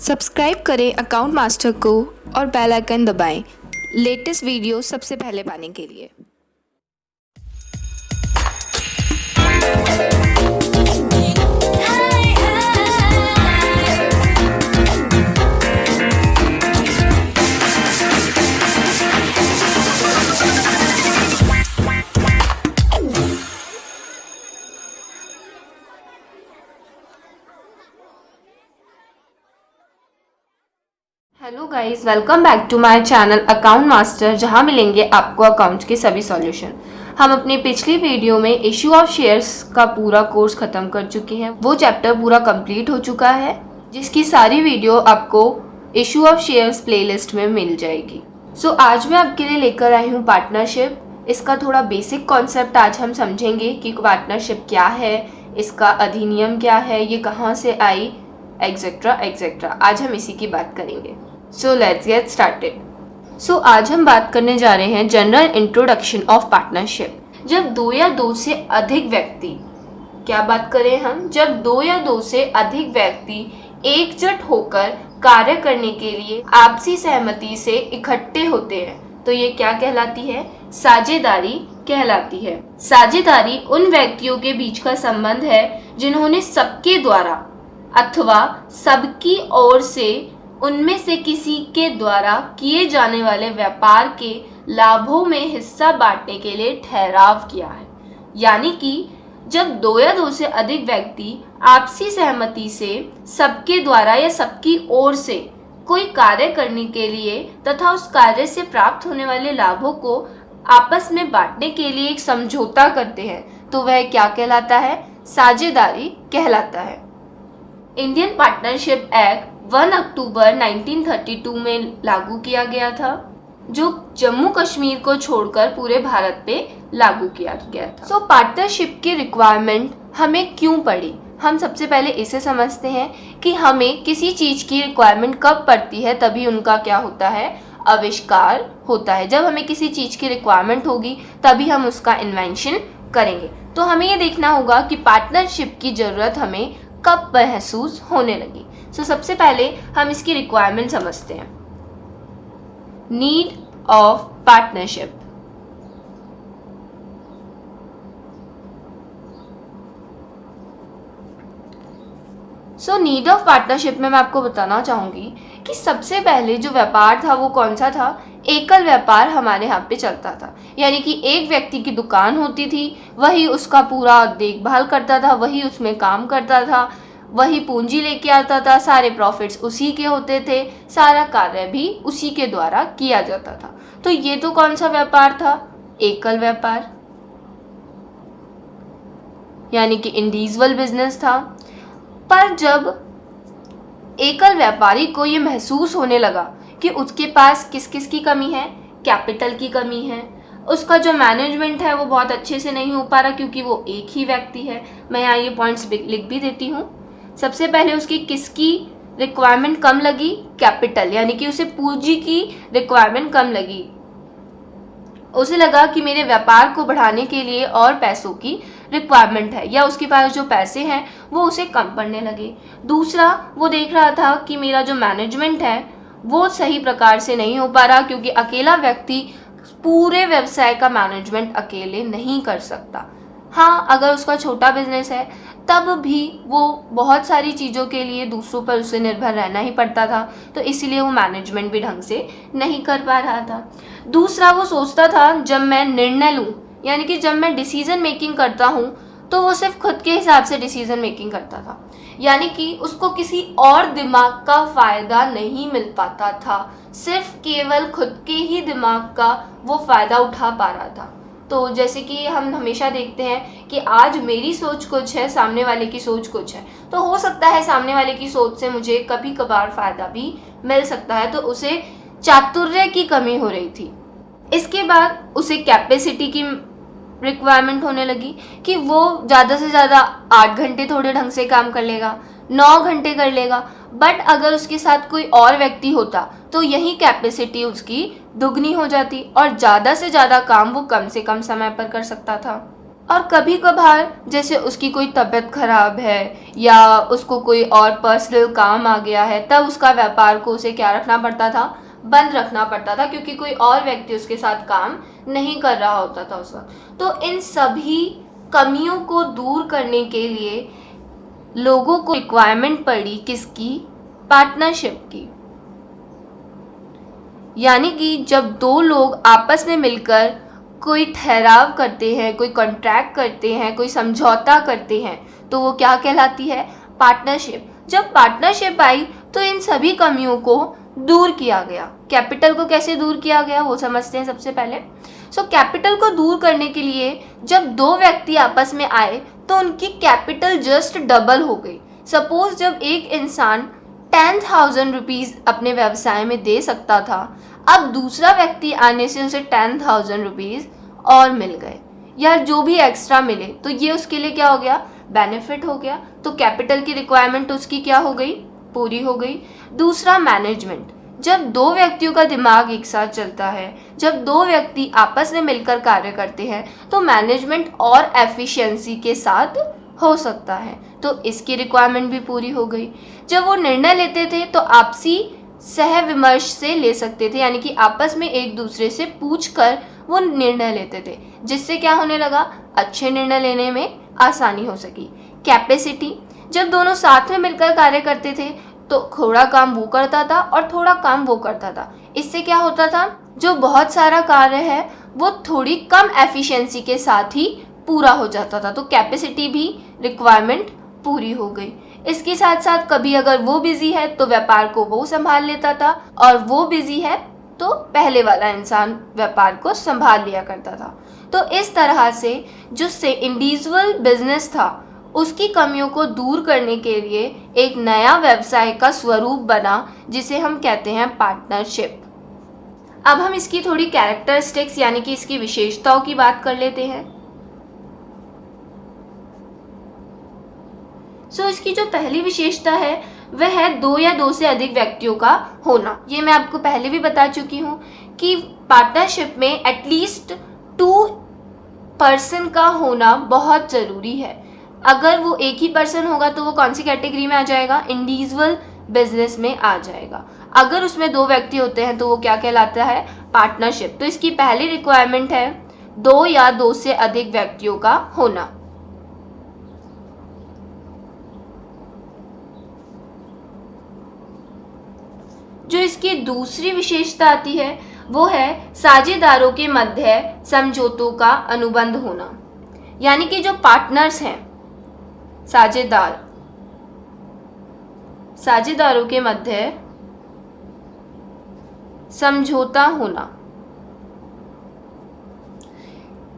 Subscribe करें account master को और बेल आइकन दबाएं लेटेस्ट वीडियो सबसे पहले पाने के लिए। Hello guys, welcome back to my channel account master, जहां मिलेंगे आपको अकाउंट्स के सभी सॉल्यूशन। हम अपनी पिछली वीडियो में इशू ऑफ शेयर्स का पूरा कोर्स ख़त्म कर चुके हैं। वो चैप्टर पूरा कंप्लीट हो चुका है, जिसकी सारी वीडियो आपको इशू ऑफ शेयर्स प्लेलिस्ट में मिल जाएगी। आज मैं आपके लिए लेकर आई हूँ पार्टनरशिप। इसका थोड़ा बेसिक कॉन्सेप्ट आज हम समझेंगे कि पार्टनरशिप क्या है, इसका अधिनियम क्या है, ये कहाँ से आई, एक्सेट्रा एक्सेट्रा। आज हम इसी की बात करेंगे। Let's get started. आज हम बात करने जा रहे हैं जनरल इंट्रोडक्शन ऑफ पार्टनरशिप। जब दो या दो से अधिक व्यक्ति, क्या बात करें हम, जब दो या दो से अधिक व्यक्ति एकजुट होकर कार्य करने के लिए आपसी सहमति से इकट्ठे होते हैं तो ये क्या कहलाती है? साझेदारी कहलाती है। साझेदारी उन व्यक्तियों के बीच का संबंध है जिन्होंने सबके द्वारा अथवा सबकी ओर से उनमें से किसी के द्वारा किए जाने वाले व्यापार के लाभों में हिस्सा बांटने के लिए ठहराव किया है। यानी कि जब दो या दो से अधिक व्यक्ति आपसी सहमति से सबके द्वारा या सबकी ओर से कोई कार्य करने के लिए तथा उस कार्य से प्राप्त होने वाले लाभों को आपस में बांटने के लिए एक समझौता करते हैं तो वह क्या कहलाता है? साझेदारी कहलाता है। इंडियन पार्टनरशिप एक्ट 1 अक्टूबर 1932 में लागू किया गया था, जो जम्मू कश्मीर को छोड़कर पूरे भारत पे लागू किया गया था। पार्टनरशिप की रिक्वायरमेंट हमें क्यों पड़ी? हम सबसे पहले इसे समझते हैं कि हमें किसी चीज़ की रिक्वायरमेंट कब पड़ती है, तभी उनका क्या होता है? आविष्कार होता है। जब हमें किसी चीज़ की रिक्वायरमेंट होगी तभी हम उसका इन्वेंशन करेंगे। तो हमें ये देखना होगा कि पार्टनरशिप की ज़रूरत हमें कब महसूस होने लगी। सबसे पहले हम इसकी रिक्वायरमेंट समझते हैं। Need of partnership. Need of partnership में मैं आपको बताना चाहूंगी कि सबसे पहले जो व्यापार था वो कौन सा था? एकल व्यापार हमारे यहाँ पे चलता था। यानी कि एक व्यक्ति की दुकान होती थी, वही उसका पूरा देखभाल करता था, वही उसमें काम करता था, वही पूंजी लेके आता था, सारे प्रॉफिट्स उसी के होते थे, सारा कार्य भी उसी के द्वारा किया जाता था। तो ये तो कौन सा व्यापार था? एकल व्यापार, यानी कि इंडिविजुअल बिजनेस था। पर जब एकल व्यापारी को ये महसूस होने लगा कि उसके पास किस किस की कमी है? कैपिटल की कमी है, उसका जो मैनेजमेंट है वो बहुत अच्छे से नहीं हो पा रहा क्योंकि वो एक ही व्यक्ति है। मैं यहाँ ये पॉइंट्स लिख भी देती हूँ। सबसे पहले उसकी किसकी रिक्वायरमेंट कम लगी? कैपिटल, यानी कि उसे पूंजी की रिक्वायरमेंट कम लगी। उसे लगा कि मेरे व्यापार को बढ़ाने के लिए और पैसों की रिक्वायरमेंट है, या उसके पास जो पैसे हैं वो उसे कम पड़ने लगे। दूसरा, वो देख रहा था कि मेरा जो मैनेजमेंट है वो सही प्रकार से नहीं हो पा रहा क्योंकि अकेला व्यक्ति पूरे व्यवसाय का मैनेजमेंट अकेले नहीं कर सकता। हाँ, अगर उसका छोटा बिजनेस है तब भी वो बहुत सारी चीज़ों के लिए दूसरों पर उसे निर्भर रहना ही पड़ता था, तो इसीलिए वो मैनेजमेंट भी ढंग से नहीं कर पा रहा था। दूसरा, वो सोचता था जब मैं निर्णय लूँ, यानी कि जब मैं डिसीजन मेकिंग करता हूँ तो वो सिर्फ खुद के हिसाब से डिसीजन मेकिंग करता था, यानी कि उसको किसी और दिमाग का फ़ायदा नहीं मिल पाता था, सिर्फ केवल खुद के ही दिमाग का वो फ़ायदा उठा पा रहा था। तो जैसे कि हम हमेशा देखते हैं कि आज मेरी सोच कुछ है, सामने वाले की सोच कुछ है, तो हो सकता है सामने वाले की सोच से मुझे कभी कभार फ़ायदा भी मिल सकता है, तो उसे चातुर्य की कमी हो रही थी। इसके बाद उसे कैपेसिटी की रिक्वायरमेंट होने लगी कि वो ज़्यादा से ज़्यादा 8 घंटे थोड़े ढंग से काम कर लेगा, 9 घंटे कर लेगा, बट अगर उसके साथ कोई और व्यक्ति होता तो यही कैपेसिटी उसकी दुगनी हो जाती और ज़्यादा से ज़्यादा काम वो कम से कम समय पर कर सकता था। और कभी कभार जैसे उसकी कोई तबीयत खराब है या उसको कोई और पर्सनल काम आ गया है, तब उसका व्यापार को उसे क्या रखना पड़ता था, बंद रखना पड़ता था, क्योंकि कोई और व्यक्ति उसके साथ काम नहीं कर रहा होता था उस वक्त। तो इन सभी कमियों को दूर करने के लिए लोगों को रिक्वायरमेंट पड़ी किसकी, पार्टनरशिप की। यानी कि जब दो लोग आपस में मिलकर कोई ठहराव करते हैं, कोई कॉन्ट्रैक्ट करते हैं, कोई समझौता करते हैं, तो वो क्या कहलाती है, पार्टनरशिप। जब पार्टनरशिप आई तो इन सभी कमियों को दूर किया गया। कैपिटल को कैसे दूर किया गया वो समझते हैं सबसे पहले। कैपिटल को दूर करने के लिए जब दो व्यक्ति आपस में आए तो उनकी कैपिटल जस्ट डबल हो गई। सपोज जब एक इंसान 10,000 रुपीज़ अपने व्यवसाय में दे सकता था, अब दूसरा व्यक्ति आने से उसे 10,000 रुपीज़ और मिल गए या जो भी एक्स्ट्रा मिले, तो ये उसके लिए क्या हो गया, बेनिफिट हो गया। तो कैपिटल की रिक्वायरमेंट उसकी क्या हो गई, पूरी हो गई। दूसरा, मैनेजमेंट। जब दो व्यक्तियों का दिमाग एक साथ चलता है, जब दो व्यक्ति आपस में मिलकर कार्य करते हैं, तो मैनेजमेंट और एफिशिएंसी के साथ हो सकता है, तो इसकी रिक्वायरमेंट भी पूरी हो गई। जब वो निर्णय लेते थे तो आपसी सह विमर्श से ले सकते थे, यानी कि आपस में एक दूसरे से पूछकर वो निर्णय लेते थे, जिससे क्या होने लगा, अच्छे निर्णय लेने में आसानी हो सकी। कैपेसिटी, जब दोनों साथ में मिलकर कार्य करते थे तो थोड़ा काम वो करता था और थोड़ा काम वो करता था। इससे क्या होता था, जो बहुत सारा कार्य है वो थोड़ी कम एफिशिएंसी के साथ ही पूरा हो जाता था। तो कैपेसिटी भी रिक्वायरमेंट पूरी हो गई। इसके साथ साथ कभी अगर वो बिजी है तो व्यापार को वो संभाल लेता था, और वो बिजी है तो पहले वाला इंसान व्यापार को संभाल लिया करता था। तो इस तरह से जो इंडिविजुअल बिजनेस था उसकी कमियों को दूर करने के लिए एक नया व्यवसाय का स्वरूप बना, जिसे हम कहते हैं पार्टनरशिप। अब हम इसकी थोड़ी कैरेक्टरिस्टिक्स यानी कि इसकी विशेषताओं की बात कर लेते हैं। इसकी जो पहली विशेषता है वह है दो या दो से अधिक व्यक्तियों का होना। ये मैं आपको पहले भी बता चुकी हूँ कि पार्टनरशिप में एटलीस्ट 2 पर्सन का होना बहुत ज़रूरी है। अगर वो एक ही पर्सन होगा तो वो कौन सी कैटेगरी में आ जाएगा, इंडिविजुअल बिजनेस में आ जाएगा। अगर उसमें 2 व्यक्ति होते हैं तो वो क्या कहलाता है, पार्टनरशिप। तो इसकी पहली रिक्वायरमेंट है 2 या 2 से अधिक व्यक्तियों का होना। जो इसकी दूसरी विशेषता आती है वो है साझेदारों के मध्य समझौतों का अनुबंध होना। यानी कि जो पार्टनर्स हैं, साझेदारों के मध्य समझौता होना।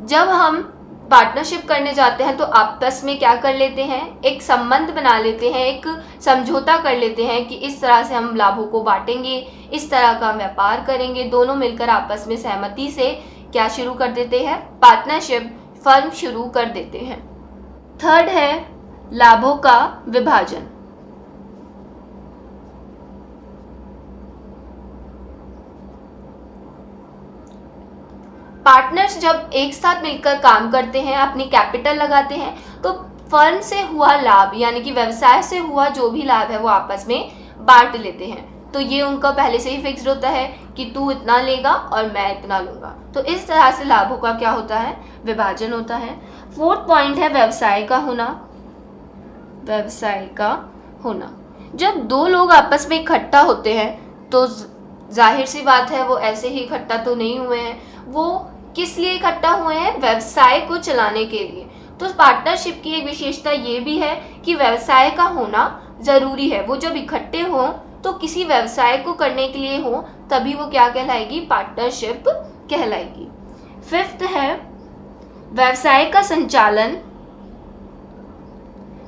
जब हम पार्टनरशिप करने जाते हैं तो आपस में क्या कर लेते हैं, एक संबंध बना लेते हैं, एक समझौता कर लेते हैं कि इस तरह से हम लाभों को बांटेंगे, इस तरह का व्यापार करेंगे। दोनों मिलकर आपस में सहमति से क्या शुरू कर देते हैं, पार्टनरशिप फर्म शुरू कर देते हैं। थर्ड है लाभों का विभाजन। पार्टनर्स जब एक साथ मिलकर काम करते हैं, अपनी कैपिटल लगाते हैं, तो फर्म से हुआ लाभ यानी कि व्यवसाय से हुआ जो भी लाभ है वो आपस में बांट लेते हैं। तो ये उनका पहले से ही फिक्स्ड होता है कि तू इतना लेगा और मैं इतना लूँगा। तो इस तरह से लाभों का क्या होता है, विभाजन होता है। फोर्थ पॉइंट है व्यवसाय का होना। व्यवसाय का होना, जब 2 लोग आपस में इकट्ठा होते हैं तो जाहिर सी बात है वो ऐसे ही इकट्ठा तो नहीं हुए हैं, वो किस लिए इकट्ठा हुए हैं, व्यवसाय को चलाने के लिए। तो पार्टनरशिप की एक विशेषता ये भी है कि व्यवसाय का होना ज़रूरी है। वो जब इकट्ठे हों तो किसी व्यवसाय को करने के लिए हो, तभी वो क्या कहलाएगी, पार्टनरशिप कहलाएगी। फिफ्थ है व्यवसाय का संचालन।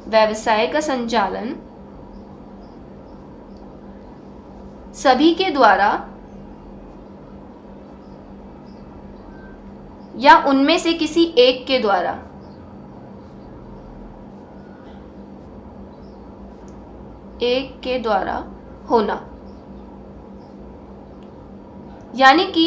व्यवसाय का संचालन सभी के द्वारा या उनमें से किसी एक के द्वारा होना। यानी कि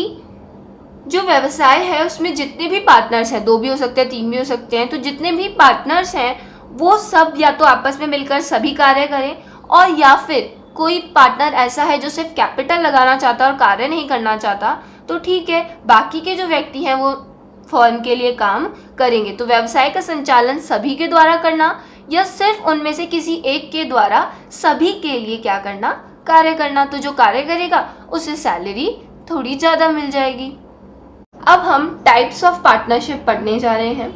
जो व्यवसाय है उसमें जितने भी पार्टनर्स हैं, 2 भी हो सकते हैं, 3 भी हो सकते हैं, तो जितने भी पार्टनर्स हैं वो सब या तो आपस में मिलकर सभी कार्य करें, और या फिर कोई पार्टनर ऐसा है जो सिर्फ कैपिटल लगाना चाहता है और कार्य नहीं करना चाहता, तो ठीक है, बाकी के जो व्यक्ति हैं वो फर्म के लिए काम करेंगे। तो व्यवसाय का संचालन सभी के द्वारा करना या सिर्फ उनमें से किसी एक के द्वारा सभी के लिए क्या करना, कार्य करना। तो जो कार्य करेगा उसे सैलरी थोड़ी ज़्यादा मिल जाएगी। अब हम टाइप्स ऑफ पार्टनरशिप पढ़ने जा रहे हैं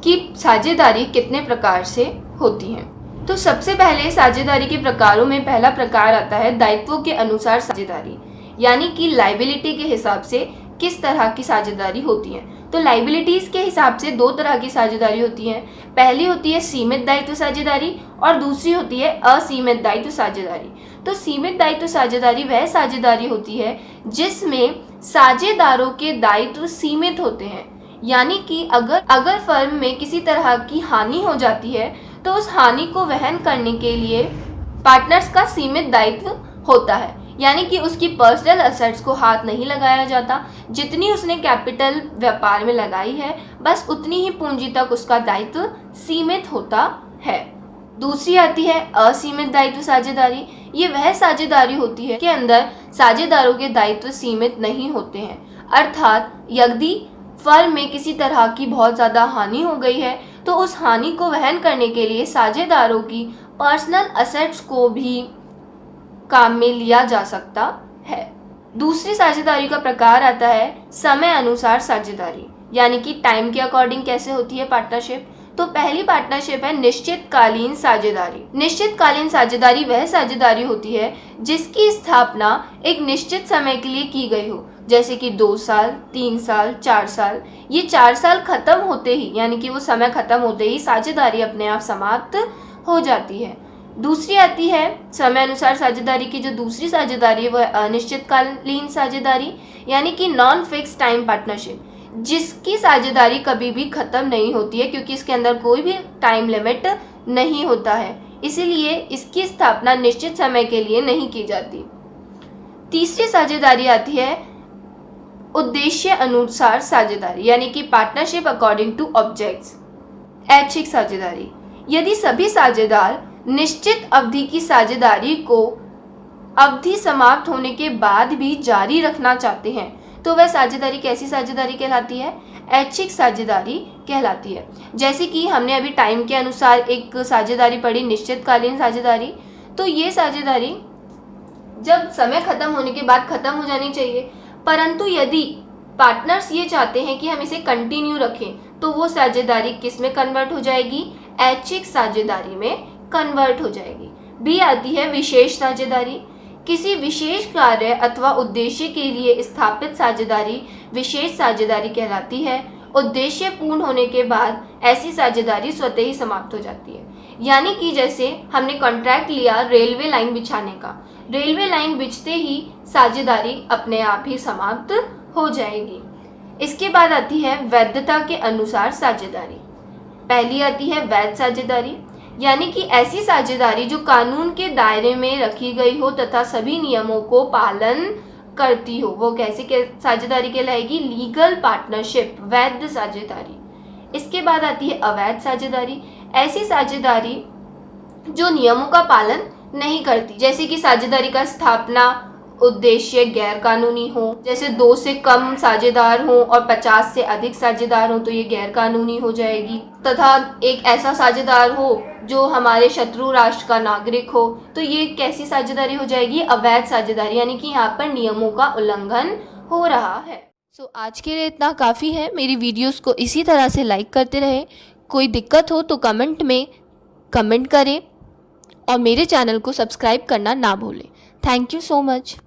कि साझेदारी कितने प्रकार से होती है। तो सबसे पहले साझेदारी के प्रकारों में पहला प्रकार आता है दायित्वों के अनुसार साझेदारी, यानी कि लायबिलिटी के हिसाब से किस तरह की साझेदारी होती है। तो लायबिलिटीज के हिसाब से 2 तरह की साझेदारी होती है। पहली होती है सीमित दायित्व साझेदारी और दूसरी होती है असीमित दायित्व साझेदारी। तो सीमित दायित्व साझेदारी वह साझेदारी होती है जिसमें साझेदारों के दायित्व सीमित होते हैं, यानी कि अगर फर्म में किसी तरह की हानि हो जाती है तो उस हानि को वहन करने के लिए पार्टनर्स का सीमित दायित्व होता है, यानी कि उसकी पर्सनल असेट्स को हाथ नहीं लगाया जाता। जितनी उसने कैपिटल व्यापार में लगाई है बस उतनी ही पूंजी तक उसका दायित्व सीमित होता है। दूसरी आती है असीमित दायित्व साझेदारी। ये वह साझेदारी होती है के अंदर साझेदारों के दायित्व सीमित नहीं होते हैं, अर्थात यदि फर्म में किसी तरह की बहुत ज़्यादा हानि हो गई है तो उस हानि को वहन करने के लिए साझेदारों की पर्सनल असेट्स को भी काम में लिया जा सकता है। दूसरी साझेदारी का प्रकार आता है समय अनुसार साझेदारी, यानी कि टाइम के अकॉर्डिंग कैसे होती है पार्टनरशिप। तो पहली पार्टनरशिप है निश्चितकालीन साझेदारी। निश्चितकालीन साझेदारी वह साझेदारी होती है जिसकी स्थापना एक निश्चित समय के लिए की गई हो, जैसे कि 2 साल, 3 साल, 4 साल। ये 4 साल खत्म होते ही, यानी कि वो समय खत्म होते ही साझेदारी अपने आप समाप्त हो जाती है। दूसरी आती है समय अनुसार साझेदारी की जो दूसरी साझेदारी है वह अनिश्चितकालीन साझेदारी, यानी कि नॉन फिक्स टाइम पार्टनरशिप, जिसकी साझेदारी कभी भी खत्म नहीं होती है क्योंकि इसके अंदर कोई भी टाइम लिमिट नहीं होता है, इसीलिए इसकी स्थापना निश्चित समय के लिए नहीं की जाती। तीसरी साझेदारी आती है उद्देश्य अनुसार साझेदारी, यानी कि पार्टनरशिप अकॉर्डिंग टू ऑब्जेक्ट्स। ऐच्छिक साझेदारी, यदि सभी साझेदार निश्चित अवधि की साझेदारी को अवधि समाप्त होने के बाद भी जारी रखना चाहते हैं तो वह साझेदारी कैसी साझेदारी कहलाती है, ऐच्छिक साझेदारी कहलाती है। जैसे कि हमने अभी टाइम के अनुसार एक साझेदारी पढ़ी निश्चितकालीन साझेदारी, तो ये साझेदारी जब समय खत्म होने के बाद खत्म हो जानी चाहिए, परंतु यदि पार्टनर्स ये चाहते हैं कि हम इसे कंटिन्यू रखें तो वो साझेदारी किस में कन्वर्ट हो जाएगी, ऐच्छिक साझेदारी में कन्वर्ट हो जाएगी। बी आती है विशेष साझेदारी। किसी विशेष कार्य अथवा उद्देश्य के लिए स्थापित साझेदारी विशेष साझेदारी कहलाती है। उद्देश्य पूर्ण होने के बाद ऐसी साझेदारी स्वतः ही समाप्त हो जाती है, यानी कि जैसे हमने कॉन्ट्रैक्ट लिया रेलवे लाइन बिछाने का, रेलवे लाइन बिछते ही साझेदारी अपने आप ही समाप्त हो जाएगी। इसके बाद आती है वैधता के अनुसार साझेदारी। पहली आती है वैध साझेदारी, यानी कि ऐसी साझेदारी जो कानून के दायरे में रखी गई हो तथा सभी नियमों को पालन करती हो, वो कैसी साझेदारी कहलाएगी, लीगल पार्टनरशिप, वैध साझेदारी। इसके बाद आती है अवैध साझेदारी। ऐसी साझेदारी जो नियमों का पालन नहीं करती, जैसे कि साझेदारी का स्थापना उद्देश्य गैर कानूनी हो, जैसे 2 से कम साझेदार हो और 50 से अधिक साझेदार हो तो ये गैर कानूनी हो जाएगी, तथा एक ऐसा साझेदार हो जो हमारे शत्रु राष्ट्र का नागरिक हो तो ये कैसी साझेदारी हो जाएगी, अवैध साझेदारी, यानी कि यहाँ पर नियमों का उल्लंघन हो रहा है। आज के लिए इतना काफ़ी है। मेरी वीडियोस को इसी तरह से लाइक करते रहें। कोई दिक्कत हो तो कमेंट में कमेंट करें और मेरे चैनल को सब्सक्राइब करना ना भूलें। Thank you so much.